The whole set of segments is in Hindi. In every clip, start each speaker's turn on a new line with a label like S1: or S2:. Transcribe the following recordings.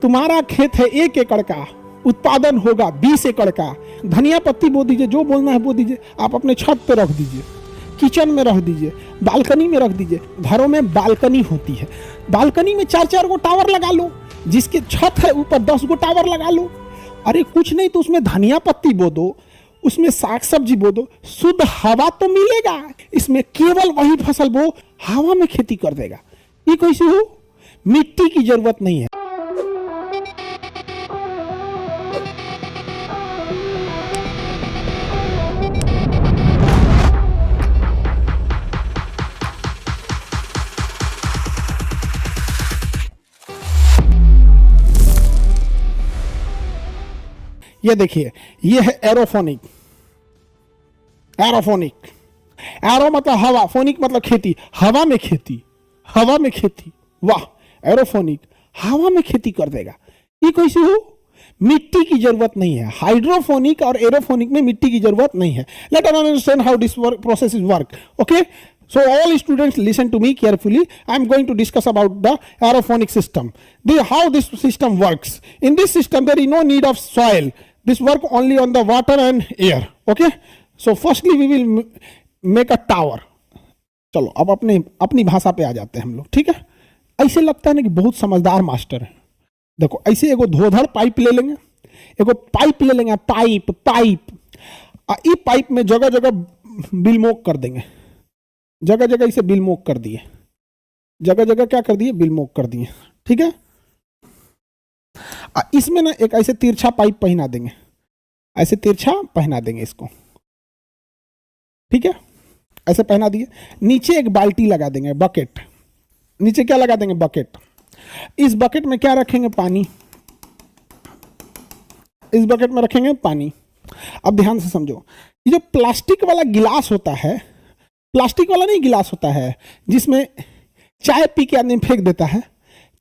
S1: तुम्हारा खेत है 1 एकड़ का, उत्पादन होगा 20 एकड़ का। धनिया पत्ती बो दीजिए, जो बोलना है बो दीजिए। आप अपने छत पे रख दीजिए, किचन में रख दीजिए, बालकनी में रख दीजिए। घरों में बालकनी होती है, बालकनी में 4-4 गो टावर लगा लो। जिसके छत है ऊपर 10 गो टावर लगा लो। अरे कुछ नहीं तो उसमें धनिया पत्ती बो दो, उसमें साग सब्जी बो दो, शुद्ध हवा तो मिलेगा। इसमें केवल वही फसल बो, हवा में खेती कर देगा। ये कैसे हो? मिट्टी की जरूरत नहीं है। ये देखिए, ये है एरोफोनिक। एरोफोनिक, एरो मतलब हवा, फोनिक मतलब खेती। हवा में खेती, हवा में खेती। वाह, एरोफोनिक हवा में खेती कर देगा। ये कैसे हो? मिट्टी की जरूरत नहीं है। हाइड्रोफोनिक और एरोफोनिक में मिट्टी की जरूरत नहीं है। Let us understand how this process is work. Okay, so all students listen to me carefully. I am going to discuss about the aerophonic system, how this system works. In this system there is no need of soil. This work only on the water and air. Okay, so firstly we will make a tower. चलो अब अपनी भाषा पे आ जाते हैं हम लोग। ठीक है, ऐसे लगता है ना कि बहुत समझदार मास्टर है। देखो, ऐसे एगो धोधड़ पाइप ले लेंगे, एगो पाइप ले लेंगे, पाइप ये पाइप में जगह जगह बिलमोक कर देंगे। जगह जगह इसे बिलमोक कर दिए, जगह जगह क्या कर दिए? बिलमोक कर दिए। ठीक है, इसमें ना एक ऐसे तिरछा पाइप पहना देंगे, ऐसे तिरछा पहना देंगे इसको। ठीक है, ऐसे पहना दिए। नीचे एक बाल्टी लगा देंगे, बकेट। नीचे क्या लगा देंगे? बकेट। इस बकेट में क्या रखेंगे? पानी। इस बकेट में रखेंगे पानी। अब ध्यान से समझो, ये जो प्लास्टिक वाला गिलास होता है, प्लास्टिक वाला नहीं गिलास होता है जिसमें चाय पी के आदमी फेंक देता है।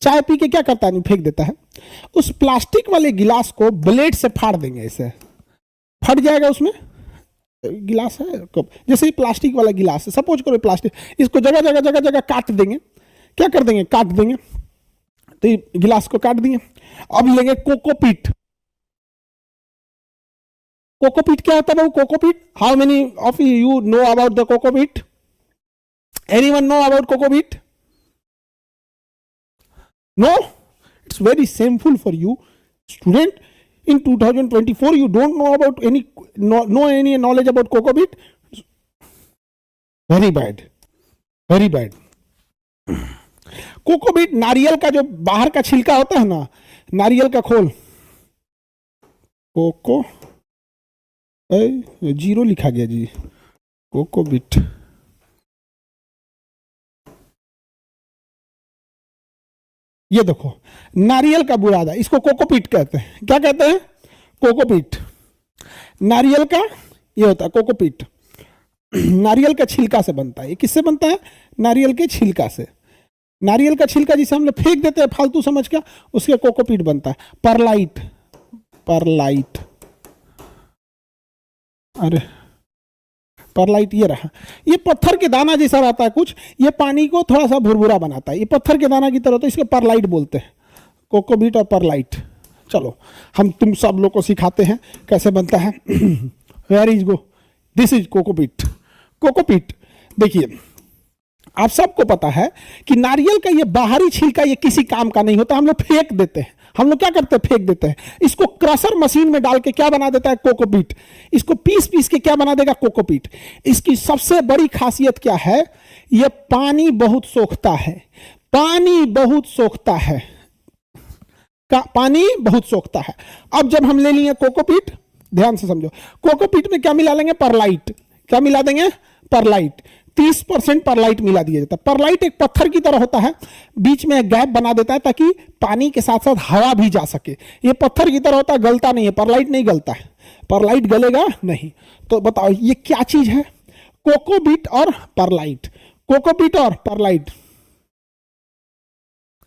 S1: चाय पी के क्या करता है? आदमी फेंक देता है। उस प्लास्टिक वाले गिलास को ब्लेड से फाड़ देंगे। ऐसे फट जाएगा। उसमें गिलास है, जैसे ही प्लास्टिक वाला गिलास है, सपोज करो प्लास्टिक, इसको जगह जगह जगह जगह काट देंगे। क्या कर देंगे? काट देंगे। तो ये गिलास को काट दिए। अब लेंगे कोकोपीट। कोकोपीट क्या होता है वो? Cocopeat, how many of you know about the cocopeat? Anyone know about cocopeat? No, it's very shameful for you student. in 2024 you don't know about any knowledge about cocopeat. Very bad, very bad. Cocopeat नारियल का जो बाहर का छिलका होता है ना, नारियल का खोल, कोको जीरो लिखा गया जी, कोकोपीट। ये देखो, नारियल का बुरादा, इसको कोकोपीट कहते हैं। क्या कहते हैं? कोकोपीट। नारियल का ये होता है कोकोपीट। नारियल का छिलका से बनता है। ये किससे बनता है? नारियल के छिलका से। नारियल का छिलका जिसे हम लोग फेंक देते हैं फालतू समझ के, उसके कोकोपीट बनता है। परलाइट, परलाइट, अरे परलाइट ये रहा। ये पत्थर के दाना जैसा रहता है कुछ, ये पानी को थोड़ा सा भुरभुरा बनाता है। ये पत्थर के दाना की तरह होता है, इसको परलाइट बोलते हैं। कोकोपीट और परलाइट। चलो हम तुम सब लोग को सिखाते हैं कैसे बनता है। Where is go, this is cocopeat. Cocopeat देखिए, आप सबको पता है कि नारियल का ये बाहरी छिलका ये किसी काम का नहीं होता, हम लोग फेंक देते हैं। हम लोग क्या करते हैं? फेंक देते हैं। इसको क्रशर मशीन में डाल के क्या बना देता है? कोकोपीट। इसको पीस पीस के क्या बना देगा? कोकोपीट। इसकी सबसे बड़ी खासियत क्या है? ये पानी बहुत सोखता है। पानी बहुत सोखता है, पानी बहुत सोखता है। अब जब हम ले लिए कोकोपीट, ध्यान से समझो, कोकोपीट में क्या मिला लेंगे? परलाइट। क्या मिला देंगे? परलाइट। 30% परलाइट मिला दिया जाता है। परलाइट एक पत्थर की तरह होता है, बीच में एक गैप बना देता है ताकि पानी के साथ साथ हवा भी जा सके। ये पत्थर की तरह होता है, गलता नहीं है। परलाइट नहीं गलता है, परलाइट गलेगा नहीं। तो बताओ ये क्या चीज है? कोकोपीट और परलाइट। कोकोपीट और परलाइट।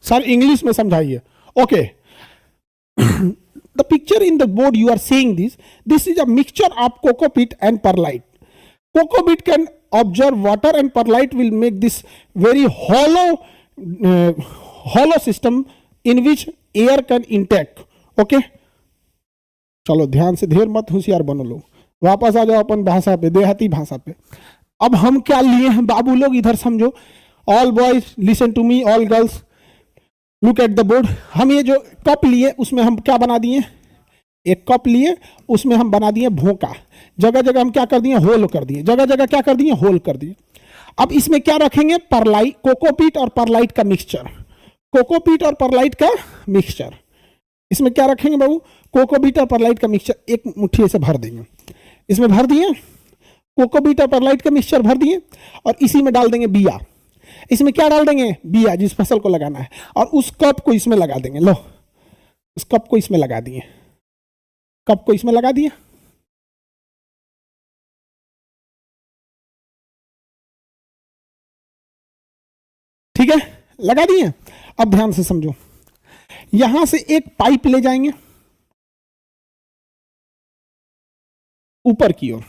S1: सर इंग्लिश में समझाइए। Okay, the picture in the board you are seeing this is a mixture of cocopeat and perlite. Cocopeat can absorb water and perlite will make this very hollow system in which air can intake. Okay, चलो ध्यान से, ढेर मत होशियार बनो लोग, वापस आ जाओ अपन भाषा पे, देहाती भाषा पे। अब हम क्या लिए हैं बाबू लोग, इधर समझो। All boys listen to me, all girls look at the board. हम ये जो कप लिए उसमें हम क्या बना दिए, एक कप लिए उसमें हम बना दिए भोंका, जगह जगह हम क्या कर दिए, होल कर दिए, जगह जगह क्या कर दिए, होल कर दिए। अब इसमें क्या रखेंगे, परलाइट, कोकोपीट और परलाइट का मिक्सचर, कोकोपीट और परलाइट का मिक्सचर। इसमें क्या रखेंगे बाबू, कोकोपीट और परलाइट का मिक्सचर, एक मुट्ठी से भर देंगे, इसमें भर दिए, कोकोपीट और परलाइट का मिक्सचर भर दिए, और इसी में डाल देंगे बिया। इसमें क्या डाल देंगे, बिया, जिस फसल को लगाना है, और उस कप को इसमें लगा देंगे। लो, उस कप को इसमें लगा दिए, कप को इसमें लगा दिए। ठीक है, लगा दिए। अब ध्यान से समझो, यहां से एक पाइप ले जाएंगे ऊपर की ओर,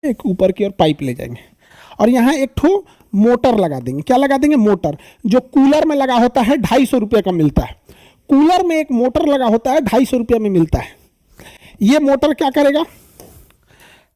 S1: एक ऊपर की ओर पाइप ले जाएंगे, और यहां एक ठो मोटर लगा देंगे। क्या लगा देंगे, मोटर, जो कूलर में लगा होता है, 250 रुपये का मिलता है। कूलर में एक मोटर लगा होता है, 250 रुपये में मिलता है। ये मोटर क्या करेगा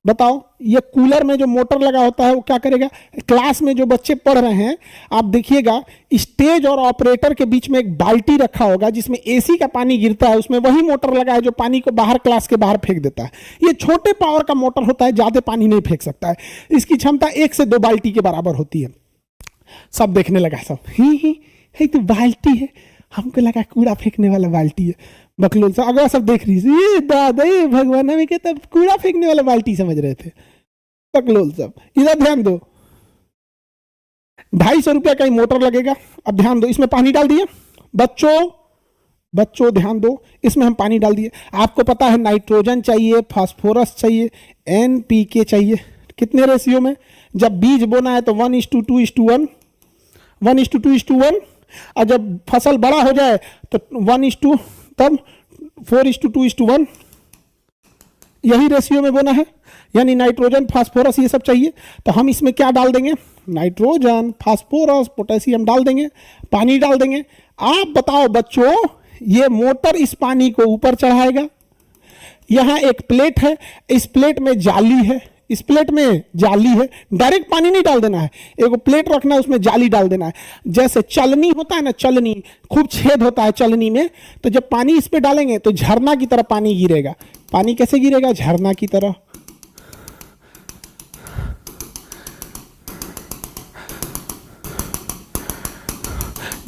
S1: बताओ, ये कूलर में जो मोटर लगा होता है वो क्या करेगा, क्लास में जो बच्चे पढ़ रहे हैं आप देखिएगा, स्टेज और ऑपरेटर के बीच में एक बाल्टी रखा होगा जिसमें एसी का पानी गिरता है, उसमें वही मोटर लगा है जो पानी को बाहर, क्लास के बाहर फेंक देता है। ये छोटे पावर का मोटर होता है, ज्यादा पानी नहीं फेंक सकता है, इसकी क्षमता 1 से 2 बाल्टी के बराबर होती है। सब देखने लगा, सब ही तो बाल्टी है, हमको लगा कूड़ा फेंकने वाला बाल्टी है। बकलोल साहब अगर सब देख रही है, दादा ये भगवान हमें कहता कूड़ा फेंकने वाला बाल्टी समझ रहे थे। बकलोल साहब इधर ध्यान दो, 250 रुपया का ही मोटर लगेगा। अब ध्यान दो, इसमें पानी डाल दिए, बच्चों ध्यान दो, इसमें हम पानी डाल दिए। आपको पता है नाइट्रोजन चाहिए, फास्फोरस चाहिए, NPK चाहिए, कितने रेशियो में, जब बीज बोना है तो 1:2:1, 1:2:1, और जब फसल बड़ा हो जाए तो 1:, तब 4:2:1, यही रेशियो में बोना है। यानी नाइट्रोजन, फास्फोरस ये सब चाहिए, तो हम इसमें क्या डाल देंगे, नाइट्रोजन, फास्फोरस, पोटेशियम डाल देंगे, पानी डाल देंगे। आप बताओ बच्चों, ये मोटर इस पानी को ऊपर चढ़ाएगा। यहां एक प्लेट है, इस प्लेट में जाली है, इस प्लेट में जाली है, डायरेक्ट पानी नहीं डाल देना है, एक प्लेट रखना है, उसमें जाली डाल देना है। जैसे चलनी होता है ना, चलनी खूब छेद होता है चलनी में, तो जब पानी इस पे डालेंगे तो झरना की तरह पानी गिरेगा। पानी कैसे गिरेगा, झरना की तरह।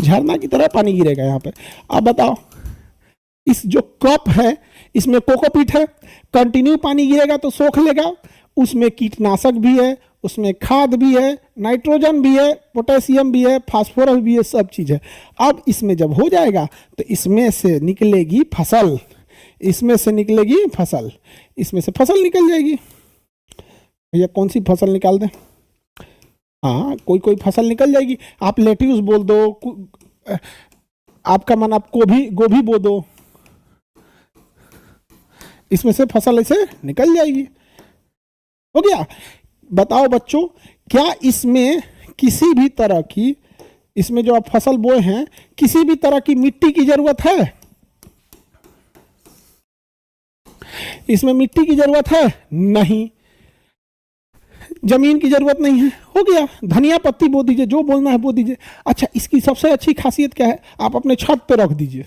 S1: झरना की तरह पानी गिरेगा यहां पे। अब बताओ, इस जो कप है इसमें कोकोपीट है, कंटिन्यू पानी गिरेगा तो सोख लेगा, उसमें कीटनाशक भी है, उसमें खाद भी है, नाइट्रोजन भी है, पोटेशियम भी है, फास्फोरस भी है, सब चीज़ है। अब इसमें जब हो जाएगा तो इसमें से निकलेगी फसल, इसमें से निकलेगी फसल, इसमें से फसल निकल जाएगी। भैया कौन सी फसल निकाल दें, हाँ कोई फसल निकल जाएगी। आप लेट्यूस बोल दो, आपका मन आप गोभी बो दो, इसमें से फसल ऐसे निकल जाएगी। हो गया। बताओ बच्चों, क्या इसमें किसी भी तरह की, इसमें जो आप फसल बोए हैं, किसी भी तरह की मिट्टी की जरूरत है, इसमें मिट्टी की जरूरत है नहीं, जमीन की जरूरत नहीं है। हो गया, धनिया पत्ती बो दीजिए, जो बोलना है बो दीजिए। अच्छा, इसकी सबसे अच्छी खासियत क्या है, आप अपने छत पे रख दीजिए,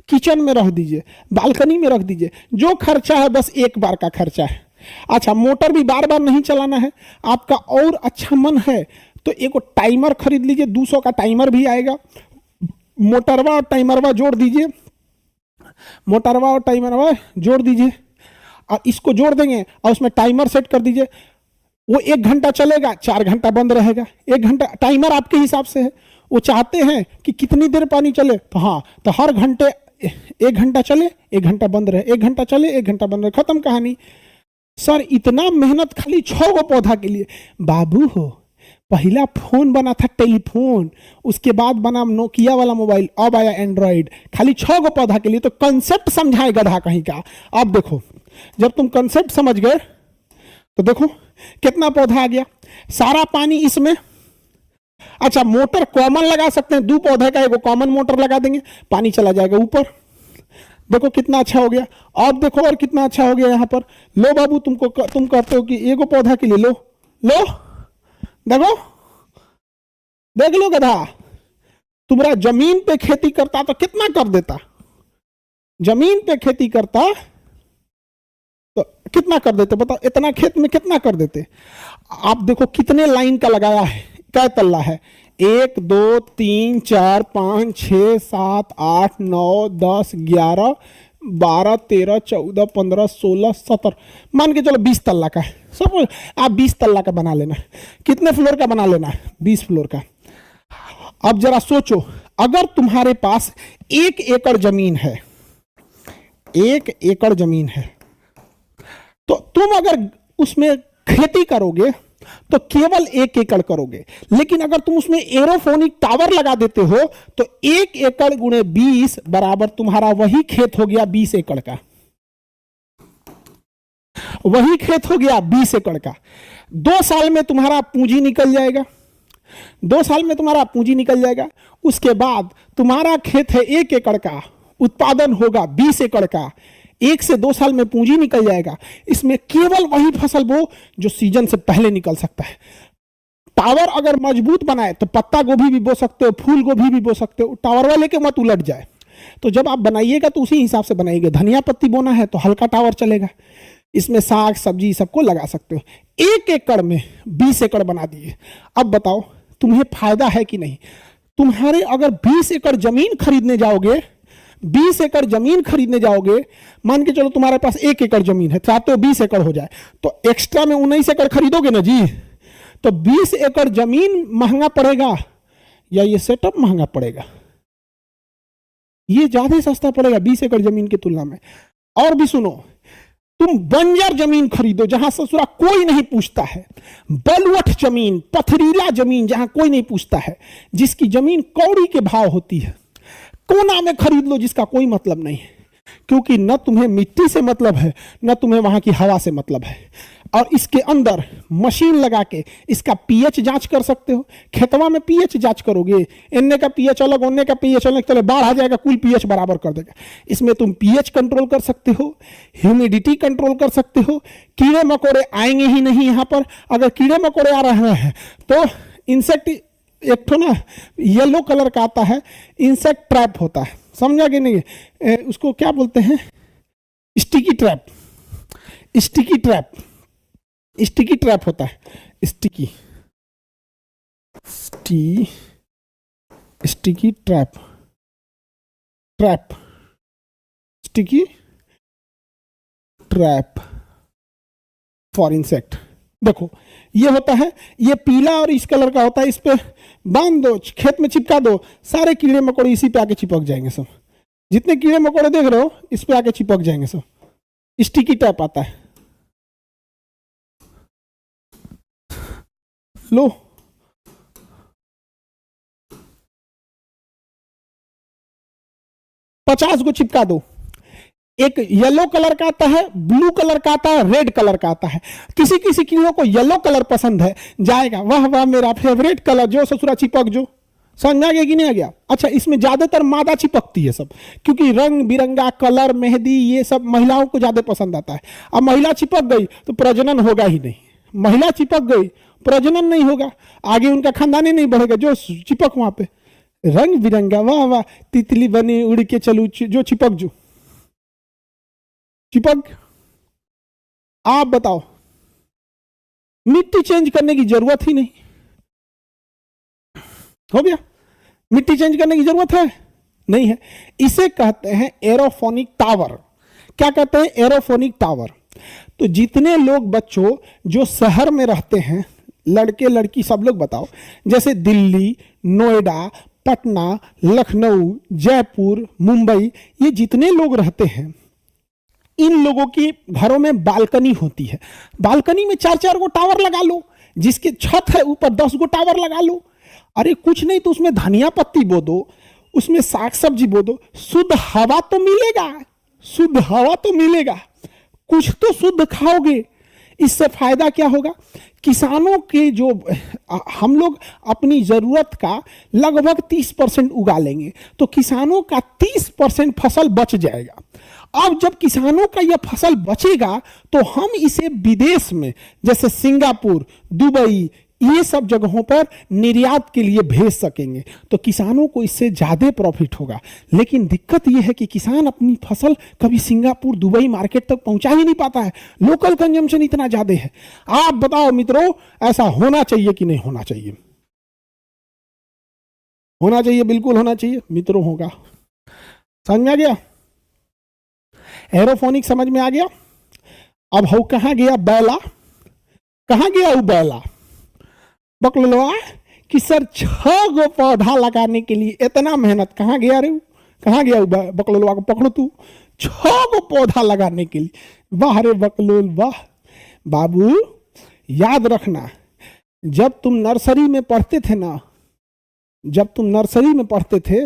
S1: किचन में रख दीजिए, बालकनी में रख दीजिए, जो खर्चा है बस एक बार का खर्चा है। अच्छा, मोटर भी बार बार नहीं चलाना है, आपका और अच्छा मन है तो एक टाइमर खरीद लीजिए, 200 का टाइमर भी आएगा, मोटरवा और टाइमरवा जोड़ दीजिए, मोटरवा और टाइमरवा जोड़ दीजिए, और इसको जोड़ देंगे और उसमें टाइमर सेट कर दीजिए। वो 1 घंटा चलेगा, 4 घंटा बंद रहेगा। 1 घंटा टाइमर आपके हिसाब से है, वो चाहते हैं कि कितनी देर पानी चले, तो हाँ, तो हर घंटे 1 घंटा चले, 1 घंटा बंद रहे, 1 घंटा चले, 1 घंटा बंद रहे, खत्म कहानी। सर इतना मेहनत खाली 6 गो पौधा के लिए। बाबू हो, पहला फोन बना था टेलीफोन, उसके बाद बना नोकिया वाला मोबाइल, अब आया एंड्रॉइड, खाली 6 गो पौधा के लिए। तो कंसेप्ट समझाए गधा कहीं का। अब देखो, जब तुम कंसेप्ट समझ गए तो देखो कितना पौधा आ गया, सारा पानी इसमें। अच्छा, मोटर कॉमन लगा सकते हैं, 2 पौधे का एगो कॉमन मोटर लगा देंगे, पानी चला जाएगा ऊपर। देखो कितना अच्छा हो गया। अब देखो और कितना अच्छा हो गया यहाँ पर। लो बाबू, तुम कहते हो कि एगो पौधा के लिए लो लो, देखो देख लो गधा, तुम्हारा जमीन पे खेती करता तो कितना कर देता, जमीन पे खेती करता तो कितना कर देते बताओ, इतना खेत में कितना कर देते। आप देखो कितने लाइन का लगाया है, क्या तल्ला है, 1 2 3 4 5 6 7 8 9 10 11 12 13 14 15 16 17, मान के चलो 20 तल्ला का है सब। आप 20 तल्ला का बना लेना। कितने फ्लोर का बना लेना है, 20 फ्लोर का। अब जरा सोचो, अगर तुम्हारे पास 1 एकड़ जमीन है, 1 एकड़ जमीन है, तो तुम अगर उसमें खेती करोगे तो केवल 1 एकड़ करोगे। लेकिन अगर तुम उसमें एरोफोनिक टावर लगा देते हो तो 1 एकड़ गुणे 20 बराबर तुम्हारा वही खेत हो गया 20 एकड़ का, वही खेत हो गया 20 एकड़ का। 2 साल में तुम्हारा पूंजी निकल जाएगा, 2 साल में तुम्हारा पूंजी निकल जाएगा। उसके बाद तुम्हारा खेत है 1 एकड़ का, उत्पादन होगा 20 एकड़ का। 1 से 2 साल में पूंजी निकल जाएगा। इसमें केवल वही फसल बो जो सीजन से पहले निकल सकता है। टावर अगर मजबूत बनाए तो पत्ता गोभी भी बो सकते हो, फूल गोभी भी बो सकते हो। टावर वाले के मत उलट जाए। तो जब आप बनाइएगा तो उसी हिसाब से बनाइएगा। धनिया पत्ती बोना है तो हल्का टावर चलेगा, इसमें साग सब्जी सबको लगा सकते हो। 1 एकड़ में 20 एकड़ बना दिए। अब बताओ तुम्हें फायदा है कि नहीं। तुम्हारे अगर 20 एकड़ जमीन खरीदने जाओगे, 20 एकड़ जमीन खरीदने जाओगे, मान के चलो तुम्हारे पास 1 एकड़ जमीन है, चाहते हो 20 एकड़ हो जाए, तो एक्स्ट्रा में 19 एकड़ खरीदोगे ना जी। तो 20 एकड़ जमीन महंगा पड़ेगा या ये सेटअप महंगा पड़ेगा? ये ज्यादा सस्ता पड़ेगा 20 एकड़ जमीन की तुलना में। और भी सुनो, तुम बंजर जमीन खरीदो जहां ससुरा कोई नहीं पूछता है, बलुअठ जमीन, पथरीला जमीन जहां कोई नहीं पूछता है, जिसकी जमीन कौड़ी के भाव होती है, कोना में खरीद लो जिसका कोई मतलब नहीं है। क्योंकि न तुम्हें मिट्टी से मतलब है, न तुम्हें वहां की हवा से मतलब है। और इसके अंदर मशीन लगा के इसका पीएच जांच कर सकते हो। खेतवा में पीएच जांच करोगे, इन्ने का पीएच अलग, उन्ने का पीएच अलग, चलो बाढ़ आ जाएगा, कुल पीएच बराबर कर देगा। इसमें तुम पीएच कंट्रोल कर सकते हो, ह्यूमिडिटी कंट्रोल कर सकते हो। कीड़े मकोड़े आएंगे ही नहीं यहाँ पर। अगर कीड़े मकोड़े आ रहे हैं तो इंसेक्ट, एक तो ना येलो कलर का आता है, इंसेक्ट ट्रैप होता है, समझा कि नहीं। उसको क्या बोलते हैं, sticky trap, sticky trap, sticky trap होता है, sticky sticky trap, trap, sticky trap for insect. देखो ये होता है, ये पीला और इस कलर का होता है। इस पे बांध दो, खेत में चिपका दो, सारे कीड़े मकोड़े इसी पे आके चिपक जाएंगे सब। जितने कीड़े मकोड़े देख रहे हो इस पे आके चिपक जाएंगे सब। स्टिकी टैप आता है। लो पचास को चिपका दो। एक येलो कलर का आता है, ब्लू कलर का आता है, रेड कलर का आता है। किसी किसी कीड़ों को येलो कलर पसंद है, जाएगा वाह वाह मेरा फेवरेट कलर, जो ससुरा चिपक जो। समझ आ गया कि नहीं आ गया? अच्छा, इसमें ज्यादातर मादा चिपकती है सब, क्योंकि रंग बिरंगा कलर, मेहंदी, ये सब महिलाओं को ज्यादा पसंद आता है। अब महिला चिपक गई तो प्रजनन होगा ही नहीं। महिला चिपक गई प्रजनन नहीं होगा, आगे उनका खानदान ही नहीं बढ़ेगा। जो चिपक वहां पे रंग बिरंगा, वाह वाह तितली बनी उड़ के चलू, जो चिपक जो चिपक। आप बताओ, मिट्टी चेंज करने की जरूरत ही नहीं, हो गया। मिट्टी चेंज करने की जरूरत है नहीं है। इसे कहते हैं एरोफोनिक टावर। क्या कहते हैं? Aerophonic tower. तो जितने लोग बच्चों जो शहर में रहते हैं, लड़के लड़की सब लोग बताओ, जैसे दिल्ली, नोएडा, पटना, लखनऊ, जयपुर, मुंबई, ये जितने लोग रहते हैं, इन लोगों की घरों में बालकनी होती है। बालकनी में 4-4 गो टावर लगा लो, जिसके छत है ऊपर 10 गो टावर लगा लो। अरे कुछ नहीं तो उसमें धनिया पत्ती बो दो, उसमें साग सब्जी बो दो, शुद्ध हवा तो मिलेगा, शुद्ध हवा तो मिलेगा, कुछ तो शुद्ध खाओगे। इससे फायदा क्या होगा? किसानों के जो हम लोग अपनी जरूरत का लगभग 30% उगा लेंगे, तो किसानों का 30% फसल बच जाएगा। अब जब किसानों का यह फसल बचेगा तो हम इसे विदेश में, जैसे सिंगापुर, दुबई, ये सब जगहों पर निर्यात के लिए भेज सकेंगे, तो किसानों को इससे ज्यादा प्रॉफिट होगा। लेकिन दिक्कत यह है कि किसान अपनी फसल कभी सिंगापुर, दुबई मार्केट तक पहुंचा ही नहीं पाता है, लोकल कंजम्पशन इतना ज्यादा है। आप बताओ मित्रों, ऐसा होना चाहिए कि नहीं होना चाहिए? होना चाहिए, बिल्कुल होना चाहिए मित्रों। होगा, समझ में आ गया? एरोफोनिक समझ में आ गया? अब हो कहां गया बैला? कहां गया वो बैला? बकलवा कि सर 6 गो पौधा लगाने के लिए इतना मेहनत, कहां गया रे? कहां गया बकलोलवा को पकड़ो तू, 6 गो पौधा लगाने के लिए। वाह रे बकलोल वाह। बाबू याद रखना, जब तुम नर्सरी में पढ़ते थे ना, जब तुम नर्सरी में पढ़ते थे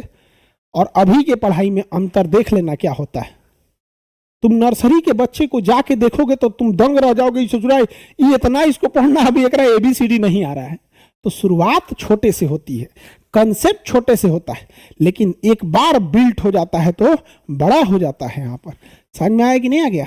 S1: और अभी के पढ़ाई में अंतर देख लेना क्या होता है। तुम नर्सरी के बच्चे को जाके देखोगे तो तुम दंग रह जाओगे, सोच रहा है ये इतना इसको पढ़ना, अभी एक ABCD नहीं आ रहा है। तो शुरुआत छोटे से होती है, कंसेप्ट छोटे से होता है, लेकिन एक बार बिल्ट हो जाता है तो बड़ा हो जाता है। यहां पर समझ में आया कि नहीं आ गया?